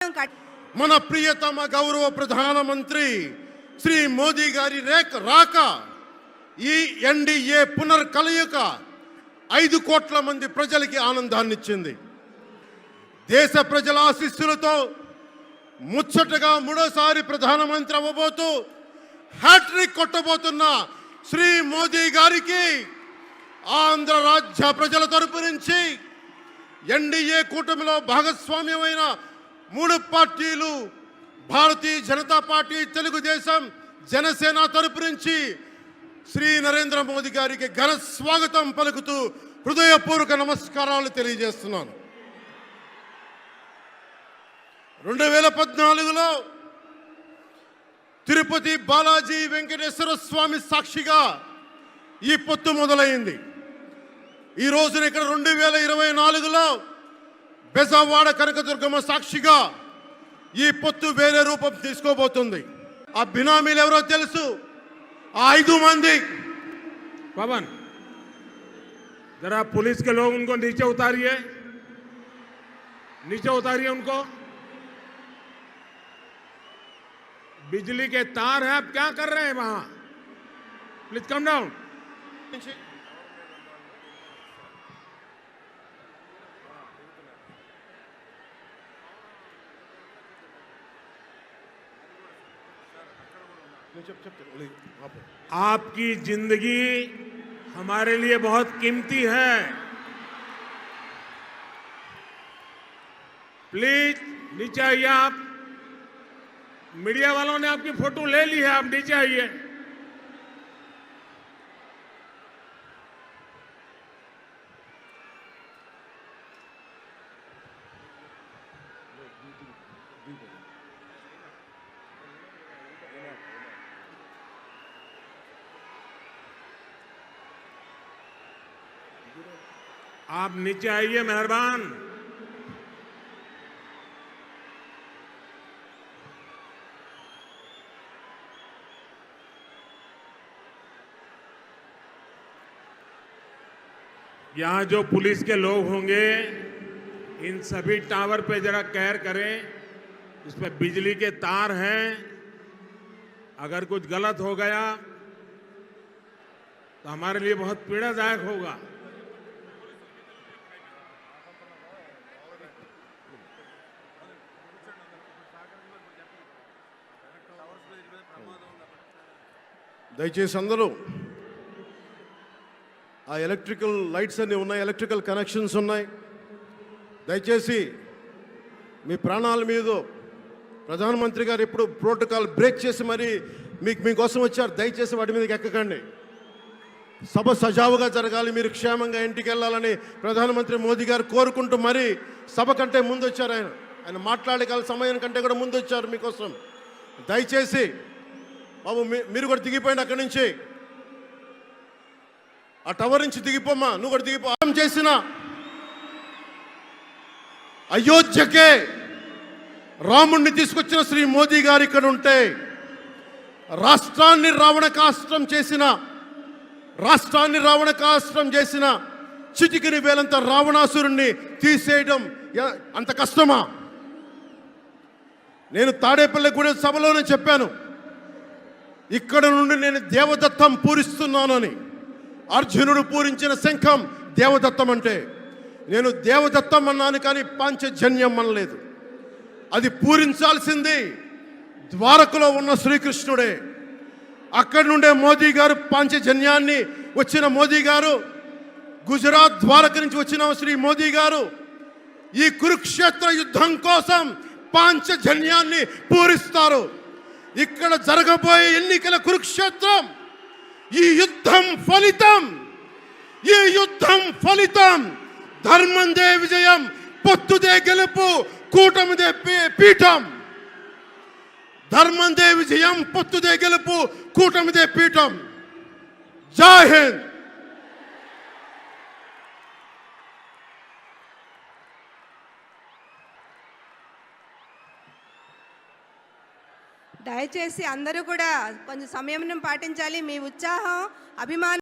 మన ప్రియతమ గౌరవ ప్రధానమంత్రి శ్రీ మోదీ గారి రాక ఈ ఎన్డీఏ పునర్కలయిక 5 కోట్ల మంది ప్రజలకి ఆనందాన్ని ఇచ్చింది. దేశ ప్రజల ఆశీస్సులతో ముచ్చటగా మూడోసారి ప్రధానమంత్రి అవ్వబోతూ హ్యాట్రిక్ కొట్టబోతున్న శ్రీ మోదీ గారికి ఆంధ్ర రాజ్య ప్రజల తరపు నుంచి ఎన్డీఏ కూటమిలో భాగస్వామ్యమైన 3 పార్టీలు భారతీయ జనతా పార్టీ, తెలుగుదేశం, జనసేన తరపు నుంచి శ్రీ నరేంద్ర మోదీ గారికి ఘన స్వాగతం పలుకుతూ హృదయపూర్వక నమస్కారాలు తెలియజేస్తున్నాను. 2014లో తిరుపతి బాలాజీ వెంకటేశ్వర స్వామి సాక్షిగా ఈ పొత్తు మొదలైంది. ఈ రోజున ఇక్కడ 2024లో బెజవాడ కనకదుర్గమ్మ సాక్షిగా ఈ పొత్తు వేరే రూపం తీసుకోబోతుంది. ఆ బినామీలు ఎవరో తెలుసు? ఆ 5 మంది. पवन, जरा पुलिस के लोग उनको नीचे उतारिए, नीचे उतारिए उनको। बिजली के तार हैं, आप क्या कर रहे हैं वहां? Please come down. आपकी जिंदगी हमारे लिए बहुत कीमती है। प्लीज नीचे आइए। आप मीडिया वालों ने आपकी फोटो ले ली है, आप नीचे आइए। आप नीचे आइए, मेहरबान। यहां जो पुलिस के लोग होंगे, इन सभी टावर पे जरा केयर करें। इसमें बिजली के तार हैं, अगर कुछ गलत हो गया तो हमारे लिए बहुत पीड़ादायक होगा। దయచేసి అందరూ ఆ ఎలక్ట్రికల్ లైట్స్ అన్నీ ఉన్నాయి, ఎలక్ట్రికల్ కనెక్షన్స్ ఉన్నాయి. దయచేసి మీ ప్రాణాల మీద ప్రధానమంత్రి గారు ఎప్పుడు ప్రోటోకాల్ బ్రేక్ చేసి మరి మీకోసం వచ్చారు. దయచేసి వాటి మీదకి ఎక్కకండి. సభ సజావుగా జరగాలి, మీరు క్షేమంగా ఇంటికి వెళ్ళాలని ప్రధానమంత్రి మోదీ గారు కోరుకుంటూ మరి సభ కంటే ముందు వచ్చారు. ఆయన మాట్లాడగల సమయం కంటే కూడా ముందు వచ్చారు మీకోసం. దయచేసి బాబు మీరు కూడా దిగిపోయింది అక్కడి నుంచి, ఆ టవర్ నుంచి దిగిపోమ్మా, నువ్వు కూడా దిగిపో. చేసిన అయోధ్యకే రాముణ్ణి తీసుకొచ్చిన శ్రీ మోదీ గారు ఇక్కడ ఉంటే రాష్ట్రాన్ని రావణకాస్త్రం చేసిన చిటికిని వేలంత రావణాసురుణ్ణి తీసేయడం అంత కష్టమా? నేను తాడేపల్లి సభలోనే చెప్పాను, ఇక్కడ నుండి నేను దేవదత్తం పూరిస్తున్నానని. అర్జునుడు పూరించిన శంఖం దేవదత్తం అంటే నేను దేవదత్తం అన్నాను, కానీ పాంచజన్యం అనలేదు. అది పూరించాల్సింది ద్వారకలో ఉన్న శ్రీకృష్ణుడే. అక్కడి నుండే మోదీ గారు పాంచజన్యాన్ని వచ్చిన మోదీ గారు, గుజరాత్ ద్వారక నుంచి వచ్చిన శ్రీ మోదీ గారు ఈ కురుక్షేత్ర యుద్ధం కోసం పాంచజన్యాన్ని పూరిస్తారు. ఇక్కడ జరగబోయే ఎన్నికల కురుక్షేత్రం, ఈ యుద్ధం ఫలితం ధర్మందే విజయం, పొత్తుదే గెలుపు, కూటమిదే పీఠం. ధర్మందే విజయం, పొత్తుదే గెలుపు, కూటమిదే పీఠం. జై హింద్. దయచేసి అందరూ కూడా కొంచెం సంయమనం పాటించాలి. మీ ఉత్సాహం, అభిమానం